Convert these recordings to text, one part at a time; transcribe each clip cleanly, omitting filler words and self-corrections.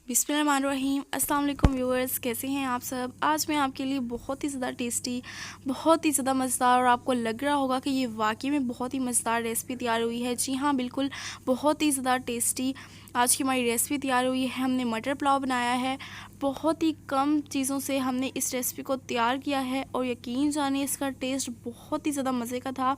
बिस्मिल्लाहिर्रहमानिर्रहीम। अस्सलाम वालेकुम व्यूअर्स, कैसे हैं आप सब। आज मैं आपके लिए बहुत ही ज़्यादा टेस्टी, बहुत ही ज़्यादा मज़ेदार और आपको लग रहा होगा कि ये वाकई में बहुत ही मज़ेदार रेसिपी तैयार हुई है। जी हाँ, बिल्कुल बहुत ही ज़्यादा टेस्टी आज की हमारी रेसिपी तैयार हुई है। हमने मटर पुलाव बनाया है। बहुत ही कम चीज़ों से हमने इस रेसिपी को तैयार किया है और यकीन जानिए इसका टेस्ट बहुत ही ज़्यादा मज़े का था।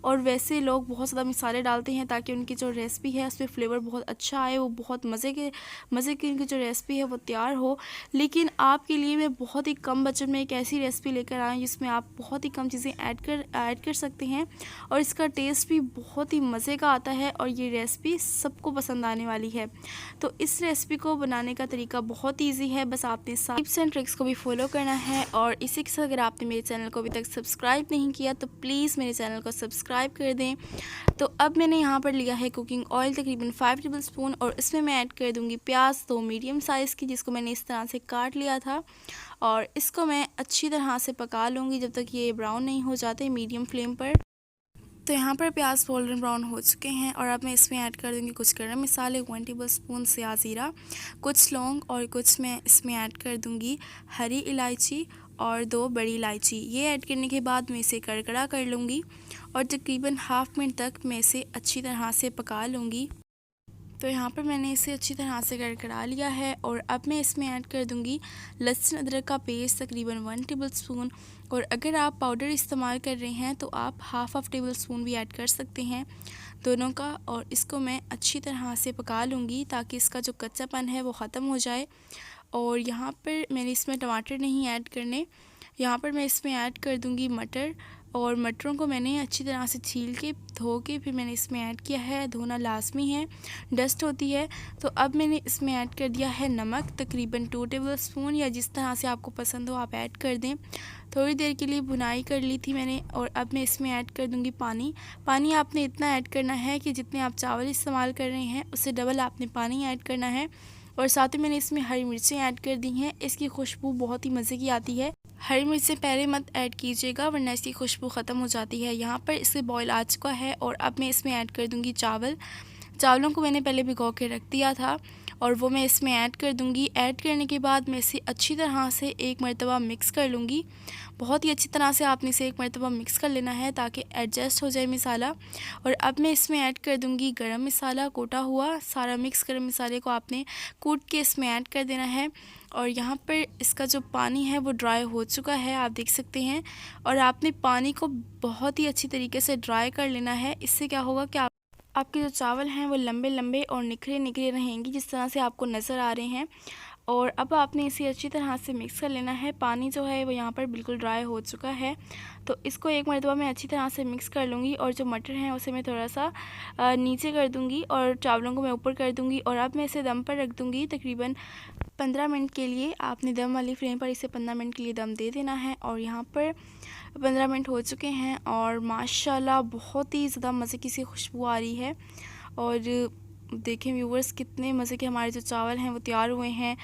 और वैसे लोग बहुत ज़्यादा मसाले डालते हैं ताकि उनकी जो रेसिपी है उसमें फ़्लेवर बहुत अच्छा आए, वो बहुत मज़े की उनकी जो रेसिपी है वो तैयार हो। लेकिन आपके लिए मैं बहुत ही कम बजट में एक ऐसी रेसिपी लेकर आई जिसमें आप बहुत ही कम चीज़ें ऐड कर सकते हैं और इसका टेस्ट भी बहुत ही मज़े का आता है और ये रेसिपी सबको पसंद आने वाली है। तो इस रेसिपी को बनाने का तरीका बहुत ईजी है, बस आपने सारे टिप्स एंड ट्रिक्स को भी फॉलो करना है। और इसी के साथ अगर आपने मेरे चैनल को अभी तक सब्सक्राइब नहीं किया तो प्लीज़ मेरे चैनल को सब्सक्राइब कर दें। तो अब मैंने यहाँ पर लिया है कुकिंग ऑयल तकरीबन 5 टेबल स्पून और इसमें मैं ऐड कर दूँगी प्याज 2 मीडियम साइज़ की, जिसको मैंने इस तरह से काट लिया था। और इसको मैं अच्छी तरह से पका लूँगी जब तक ये ब्राउन नहीं हो जाते, मीडियम फ्लेम पर। तो यहाँ पर प्याज गोल्डन ब्राउन हो चुके हैं और अब मैं इसमें ऐड कर दूँगी कुछ गरम मसाले, 1 टेबल स्पून सया ज़ीरा, कुछ लौंग और कुछ मैं इसमें ऐड कर दूँगी हरी इलायची और 2 बड़ी इलायची। ये ऐड करने के बाद मैं इसे कड़कड़ा कर लूँगी और तकरीबन हाफ़ मिनट तक मैं इसे अच्छी तरह से पका लूँगी। तो यहाँ पर मैंने इसे अच्छी तरह से कड़ा लिया है और अब मैं इसमें ऐड कर दूँगी लहसुन अदरक का पेस्ट तकरीबन 1 टेबल स्पून। और अगर आप पाउडर इस्तेमाल कर रहे हैं तो आप हाफ़ टेबल स्पून भी ऐड कर सकते हैं दोनों का। और इसको मैं अच्छी तरह से पका लूँगी ताकि इसका जो कच्चापन है वो ख़त्म हो जाए। और यहाँ पर मैंने इसमें टमाटर नहीं ऐड करने, यहाँ पर मैं इसमें ऐड कर दूँगी मटर। और मटरों को मैंने अच्छी तरह से छील के धो के फिर मैंने इसमें ऐड किया है, धोना लाजमी है, डस्ट होती है। तो अब मैंने इसमें ऐड कर दिया है नमक तकरीबन 2 टेबल स्पून, या जिस तरह से आपको पसंद हो आप ऐड कर दें। थोड़ी देर के लिए भुनाई कर ली थी मैंने और अब मैं इसमें ऐड कर दूंगी पानी। पानी आपने इतना ऐड करना है कि जितने आप चावल इस्तेमाल कर रहे हैं उससे डबल आपने पानी ऐड करना है। और साथ ही मैंने इसमें हरी मिर्चें ऐड कर दी हैं, इसकी खुशबू बहुत ही मज़े की आती है। हरी मिर्चें पहले मत ऐड कीजिएगा वरना इसकी खुशबू ख़त्म हो जाती है। यहाँ पर इससे बॉईल आ चुका है और अब मैं इसमें ऐड कर दूँगी चावलों को मैंने पहले भिगो के रख दिया था और वो मैं इसमें ऐड कर दूँगी। ऐड करने के बाद मैं इसे अच्छी तरह से एक मरतबा मिक्स कर लूँगी। बहुत ही अच्छी तरह से आपने इसे एक मरतबा मिक्स कर लेना है ताकि एडजस्ट हो जाए मसाला। और अब मैं इसमें ऐड कर दूँगी गरम मसाला कूटा हुआ, सारा मिक्स गरम मसाले को आपने कूट के इसमें ऐड कर देना है। और यहाँ पर इसका जो पानी है वो ड्राई हो चुका है, आप देख सकते हैं। और आपने पानी को बहुत ही अच्छी तरीके से ड्राई कर लेना है। इससे क्या होगा कि आपके जो चावल हैं वो लंबे लंबे और निखरे निखरे रहेंगी, जिस तरह से आपको नज़र आ रहे हैं। और अब आपने इसे अच्छी तरह से मिक्स कर लेना है। पानी जो है वो यहाँ पर बिल्कुल ड्राई हो चुका है। तो इसको एक मरतबा मैं अच्छी तरह से मिक्स कर लूँगी और जो मटर हैं उसे मैं थोड़ा सा नीचे कर दूँगी और चावलों को मैं ऊपर कर दूँगी। और अब मैं इसे दम पर रख दूँगी तकरीबन 15 मिनट के लिए। आपने दम वाली फ्लेम पर इसे 15 मिनट के लिए दम दे देना है। और यहाँ पर 15 मिनट हो चुके हैं और माशाल्लाह बहुत ही ज़्यादा मज़े की सी खुशबू आ रही है। और देखें व्यूवर्स, कितने मज़े के हमारे जो चावल हैं वो तैयार हुए हैं,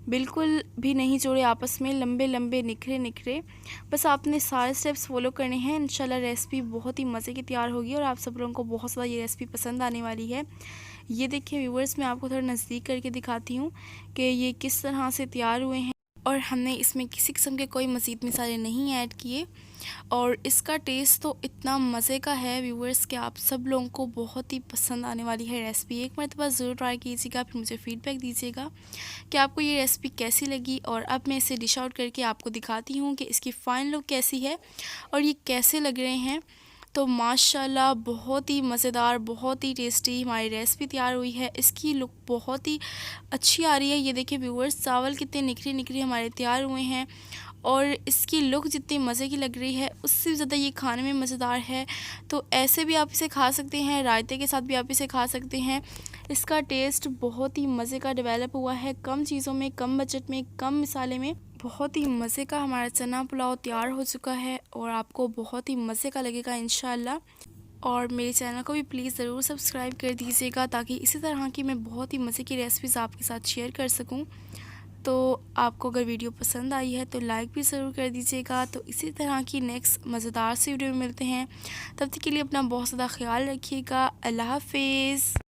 बिल्कुल भी नहीं जोड़े आपस में, लंबे लंबे निखरे निखरे। बस आपने सारे स्टेप्स फॉलो करने हैं, इंशाल्लाह रेसिपी बहुत ही मज़े की तैयार होगी और आप सब लोगों को बहुत ज़्यादा ये रेसिपी पसंद आने वाली है। ये देखिए व्यूवर्स, मैं आपको थोड़ा नज़दीक करके दिखाती हूँ कि ये किस तरह से तैयार हुए हैं। और हमने इसमें किसी किस्म के कोई मज़ीद मसाले नहीं ऐड किए और इसका टेस्ट तो इतना मज़े का है व्यूवर्स कि आप सब लोगों को बहुत ही पसंद आने वाली है रेसिपी। एक मरतबा ज़रूर ट्राई कीजिएगा, फिर मुझे फ़ीडबैक दीजिएगा कि आपको ये रेसिपी कैसी लगी। और अब मैं इसे डिश आउट करके आपको दिखाती हूँ कि इसकी फ़ाइनल लुक कैसी है और ये कैसे लग रहे हैं। तो माशाल्लाह बहुत ही मज़ेदार, बहुत ही टेस्टी हमारी रेसिपी तैयार हुई है। इसकी लुक बहुत ही अच्छी आ रही है। ये देखिए व्यूवर्स, चावल कितने निखरे निखरे हमारे तैयार हुए हैं और इसकी लुक जितनी मज़े की लग रही है उससे ज़्यादा ये खाने में मज़ेदार है। तो ऐसे भी आप इसे खा सकते हैं, रायते के साथ भी आप इसे खा सकते हैं। इसका टेस्ट बहुत ही मज़े का डेवलप हुआ है, कम चीज़ों में, कम बजट में, कम मसाले में। बहुत ही मज़े का हमारा चना पुलाव तैयार हो चुका है और आपको बहुत ही मज़े का लगेगा इंशाल्लाह। और मेरे चैनल को भी प्लीज़ ज़रूर सब्सक्राइब कर दीजिएगा ताकि इसी तरह की मैं बहुत ही मज़े की रेसिपीज़ आपके साथ शेयर कर सकूं। तो आपको अगर वीडियो पसंद आई है तो लाइक भी ज़रूर कर दीजिएगा। तो इसी तरह की नेक्स्ट मज़ेदार सी वीडियो में मिलते हैं, तब तक के लिए अपना बहुत ज़्यादा ख्याल रखिएगा। अल्लाह हाफ़िज़।